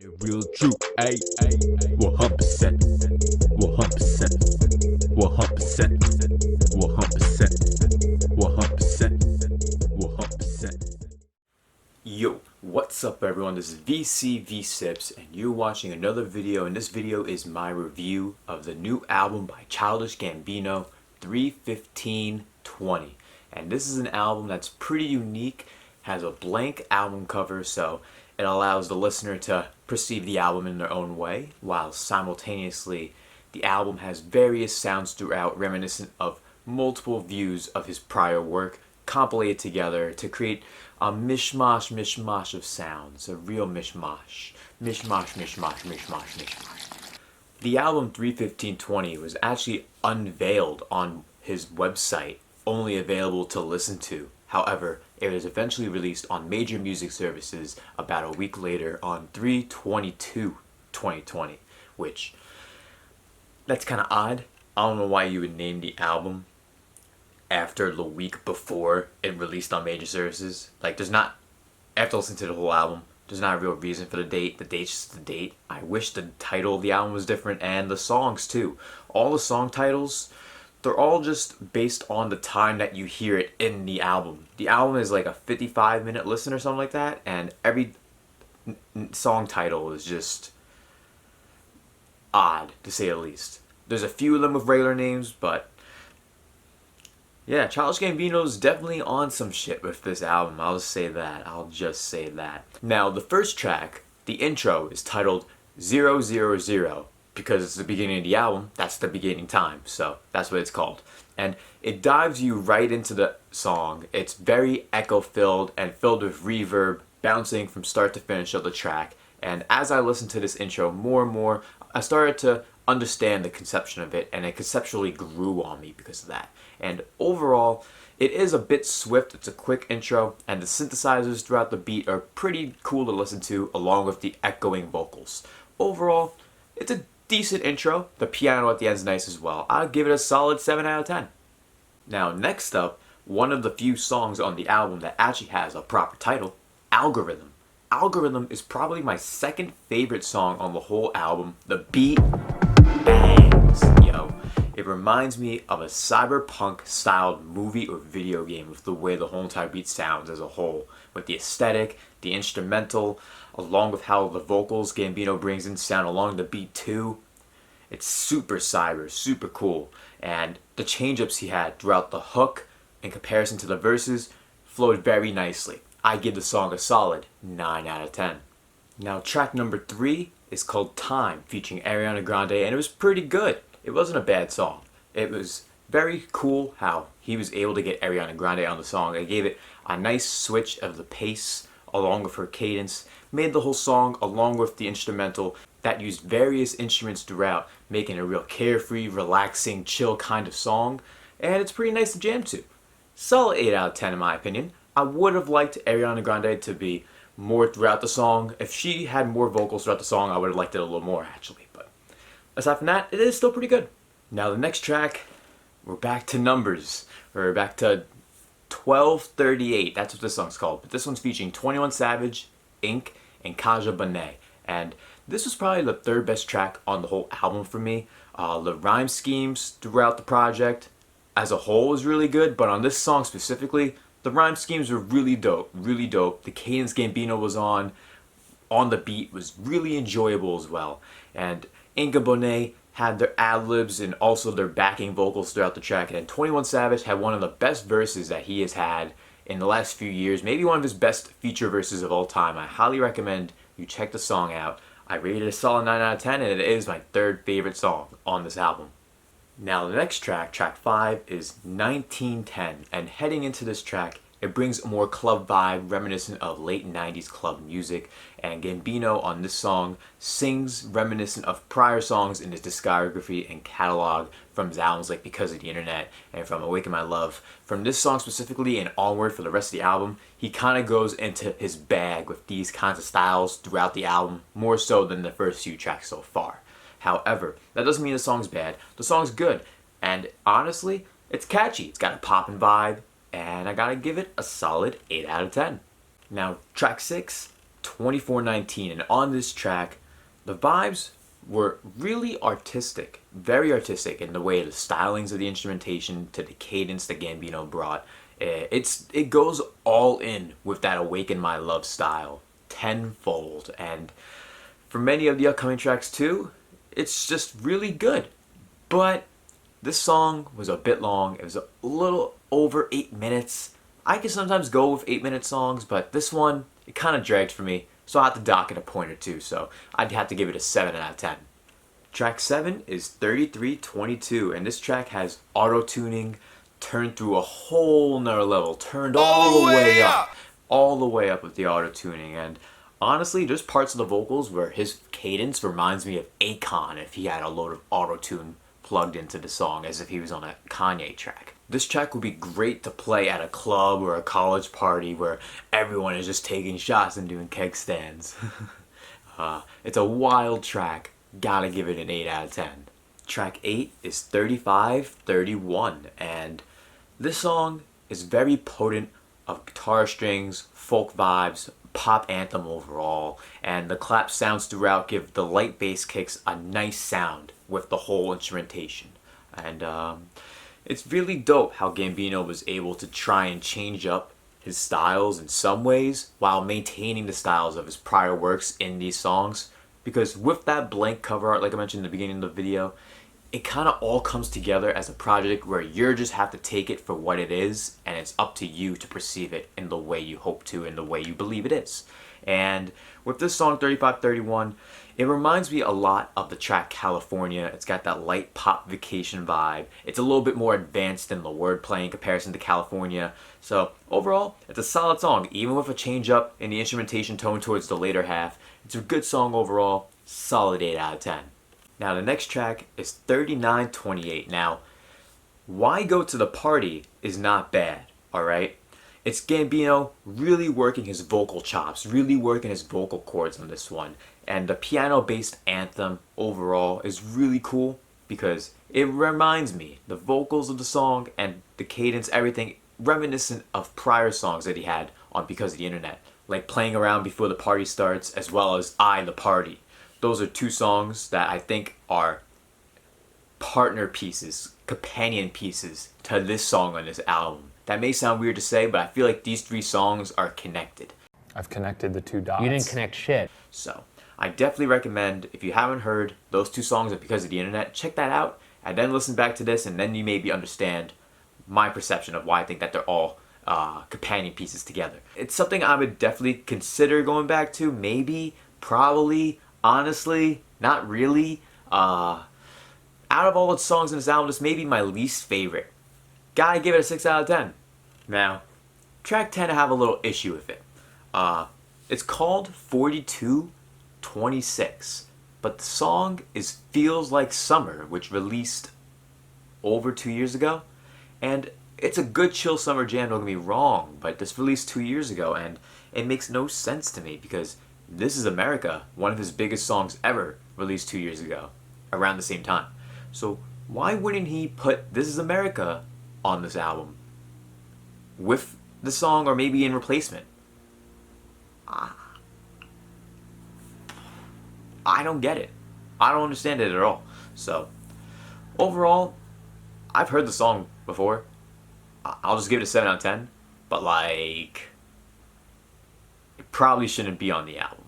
Real true, ayy, 100%, 100%, 100%, 100%, 100%, 100%. Yo, what's up everyone, this is V-CiPz and you're watching another video, and this video is my review of the new album by Childish Gambino, 3.15.20. And this is an album that's pretty unique, has a blank album cover, so it allows the listener to perceive the album in their own way, while simultaneously the album has various sounds throughout reminiscent of multiple views of his prior work, compilated together to create a mishmash of sounds, a real mishmash. The album 3.15.20 was actually unveiled on his website, only available to listen to. However, it was eventually released on major music services about a week later on 3/22/2020, which, that's kind of odd. I don't know why you would name the album after the week before it released on major services. Like, there's not, after listening to the whole album, there's not a real reason for the date. The date's just the date. I wish the title of the album was different, and the songs too. All the song titles, they're all just based on the time that you hear it in the album. The album is like a 55-minute listen or something like that, and every song title is just odd, to say the least. There's a few of them with regular names, but yeah, Childish Gambino's definitely on some shit with this album. I'll just say that. Now, the first track, the intro, is titled 000, because it's the beginning of the album. That's the beginning time, so that's what it's called. And it dives you right into the song. It's very echo-filled and filled with reverb, bouncing from start to finish of the track. And as I listened to this intro more and more, I started to understand the conception of it, and it conceptually grew on me because of that. And overall, it is a bit swift. It's a quick intro, and the synthesizers throughout the beat are pretty cool to listen to, along with the echoing vocals. Overall, it's a decent intro. The piano at the end is nice as well. I'd give it a solid 7 out of 10. Now, next up, one of the few songs on the album that actually has a proper title, Algorhythm. Algorhythm is probably my second favorite song on the whole album. The beat bangs, yo. It reminds me of a cyberpunk styled movie or video game with the way the whole entire beat sounds as a whole, with the aesthetic, the instrumental, along with how the vocals Gambino brings in sound along the beat too. It's super cyber, super cool, and the change-ups he had throughout the hook in comparison to the verses flowed very nicely. I give the song a solid 9 out of 10. Now, track number 3 is called Time, featuring Ariana Grande, and it was pretty good. It wasn't a bad song. It was very cool how he was able to get Ariana Grande on the song. It gave it a nice switch of the pace along with her cadence, made the whole song, along with the instrumental that used various instruments throughout, making a real carefree, relaxing, chill kind of song, and it's pretty nice to jam to. Solid 8 out of 10 in my opinion. I would have liked Ariana Grande to be more throughout the song. If she had more vocals throughout the song, I would have liked it a little more actually, but aside from that, it is still pretty good. Now the next track, we're back to numbers. We're back to 12:38, that's what this song's called. But this one's featuring 21 Savage, Inc., and Kaja Bonet. And this was probably the third best track on the whole album for me. The rhyme schemes throughout the project as a whole was really good, but on this song specifically, the rhyme schemes were really dope, really dope. The cadence Gambino was on the beat was really enjoyable as well. And Inc. and Bonet had their ad-libs and also their backing vocals throughout the track, and 21 Savage had one of the best verses that he has had in the last few years, maybe one of his best feature verses of all time. I highly recommend you check the song out. I rated it a solid 9 out of 10, and it is my third favorite song on this album. Now the next track, track 5, is 1910, and heading into this track, it brings a more club vibe reminiscent of late 90s club music, and Gambino on this song sings reminiscent of prior songs in his discography and catalog from his albums like Because of the Internet and from Awaken My Love. From this song specifically and onward for the rest of the album, he kind of goes into his bag with these kinds of styles throughout the album, more so than the first few tracks so far. However, that doesn't mean the song's bad. The song's good, and honestly, it's catchy. It's got a poppin' vibe, and I gotta give it a solid 8 out of 10. Now, track 6, 2419, and on this track, the vibes were really artistic, very artistic in the way the stylings of the instrumentation to the cadence that Gambino brought. It goes all in with that Awaken My Love style, tenfold, and for many of the upcoming tracks too, it's just really good. But this song was a bit long. It was a little over 8 minutes. I can sometimes go with 8-minute songs, but this one, it kind of dragged for me, so I had to dock it a point or two, so I'd have to give it a 7 out of 10. Track 7 is 3322, and this track has auto-tuning turned through a whole nother level, turned all the way up. All the way up with the auto-tuning, and honestly, there's parts of the vocals where his cadence reminds me of Akon if he had a load of auto-tune plugged into the song, as if he was on a Kanye track. This track would be great to play at a club or a college party where everyone is just taking shots and doing keg stands. It's a wild track. Gotta give it an 8 out of 10. Track 8 is 3531, and this song is very potent of guitar strings, folk vibes, pop anthem overall, and the clap sounds throughout give the light bass kicks a nice sound with the whole instrumentation. And it's really dope how Gambino was able to try and change up his styles in some ways while maintaining the styles of his prior works in these songs, because with that blank cover art, like I mentioned in the beginning of the video, it kind of all comes together as a project where you just have to take it for what it is, and it's up to you to perceive it in the way you hope to, in the way you believe it is. And with this song 3531, it reminds me a lot of the track California. It's got that light pop vacation vibe. It's a little bit more advanced in the wordplay in comparison to California. So overall, it's a solid song, even with a change up in the instrumentation tone towards the later half. It's a good song overall, solid 8 out of 10. Now the next track is 3928. Now, Why Go to the Party is not bad, alright? It's Gambino really working his vocal chops, really working his vocal cords on this one. And the piano-based anthem overall is really cool because it reminds me, the vocals of the song and the cadence, everything, reminiscent of prior songs that he had on Because of the Internet. Like Playing Around Before the Party Starts, as well as I the Party. Those are two songs that I think are partner pieces, companion pieces to this song on this album. That may sound weird to say, but I feel like these three songs are connected. I've connected the two dots. You didn't connect shit. So, I definitely recommend, if you haven't heard those two songs of Because of the Internet, check that out, and then listen back to this, and then you maybe understand my perception of why I think that they're all companion pieces together. It's something I would definitely consider going back to, maybe, probably, honestly, not really. Out of all the songs in this album, this may be my least favorite. Gotta give it a 6 out of 10. Now, track 10, I have a little issue with it. It's called 4226, but the song is Feels Like Summer, which released over 2 years ago, and it's a good chill summer jam, don't get me wrong, but this released 2 years ago, and it makes no sense to me because This Is America, one of his biggest songs ever, released 2 years ago, around the same time. So why wouldn't he put This Is America on this album with the song, or maybe in replacement? I don't get it. I don't understand it at all. So overall, I've heard the song before. I'll just give it a 7 out of 10. But like, it probably shouldn't be on the album.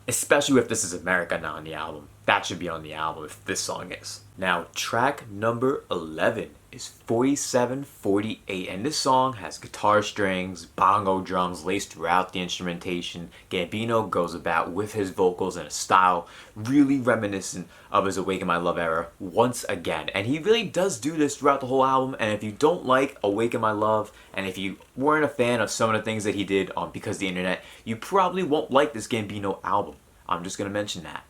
Especially if This Is America not on the album. That should be on the album if this song is. Now, track number 11 is 4748, and this song has guitar strings, bongo drums laced throughout the instrumentation. Gambino goes about with his vocals in a style really reminiscent of his Awaken My Love era once again. And he really does do this throughout the whole album, and if you don't like Awaken My Love, and if you weren't a fan of some of the things that he did on Because of the Internet, you probably won't like this Gambino album. I'm just going to mention that.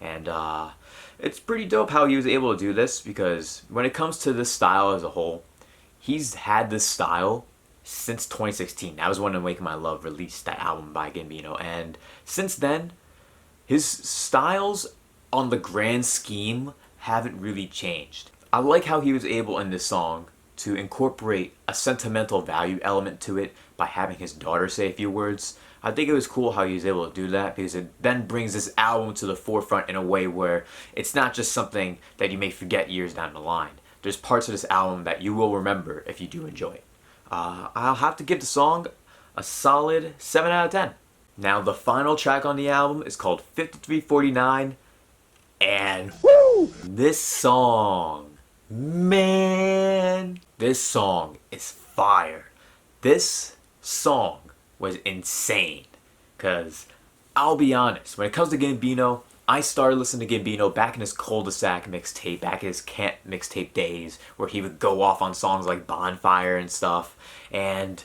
And it's pretty dope how he was able to do this, because when it comes to this style as a whole, he's had this style since 2016. That was when Awaken My Love released, that album by Gambino. And since then, his styles on the grand scheme haven't really changed. I like how he was able in this song to incorporate a sentimental value element to it by having his daughter say a few words. I think it was cool how he was able to do that, because it then brings this album to the forefront in a way where it's not just something that you may forget years down the line. There's parts of this album that you will remember if you do enjoy it. I'll have to give the song a solid 7 out of 10. Now the final track on the album is called 5349, and woo! This song, man, this song is fire. This song was insane, because I'll be honest, when it comes to Gambino, I started listening to Gambino back in his cul-de-sac mixtape, back in his camp mixtape days, where he would go off on songs like Bonfire and stuff, and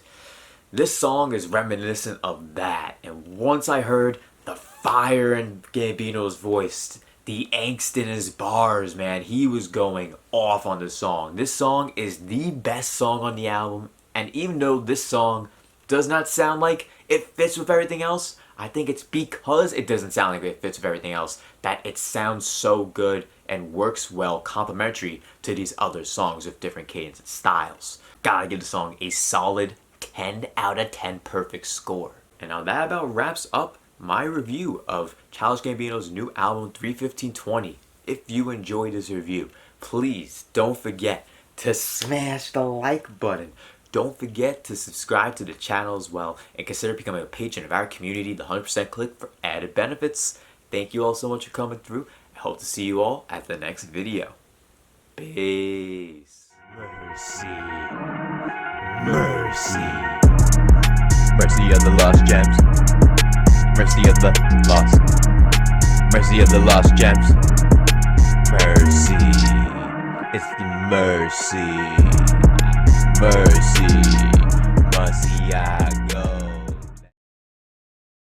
this song is reminiscent of that. And once I heard the fire in Gambino's voice, the angst in his bars, man, he was going off on this song. This song is the best song on the album, and even though this song does not sound like it fits with everything else, I think it's because it doesn't sound like it fits with everything else that it sounds so good and works well complementary to these other songs with different cadence and styles. Gotta give the song a solid 10 out of 10 perfect score. And now that about wraps up my review of Childish Gambino's new album 3.15.20. If you enjoyed this review, please don't forget to smash the like button. Don't forget to subscribe to the channel as well, and consider becoming a patron of our community, the 100% Click, for added benefits. Thank you all so much for coming through. I hope to see you all at the next video. Peace. Mercy. Mercy. Mercy of the lost gems. Mercy of the lost. Mercy of the lost gems. Mercy. It's the mercy. Mercy. Mercy.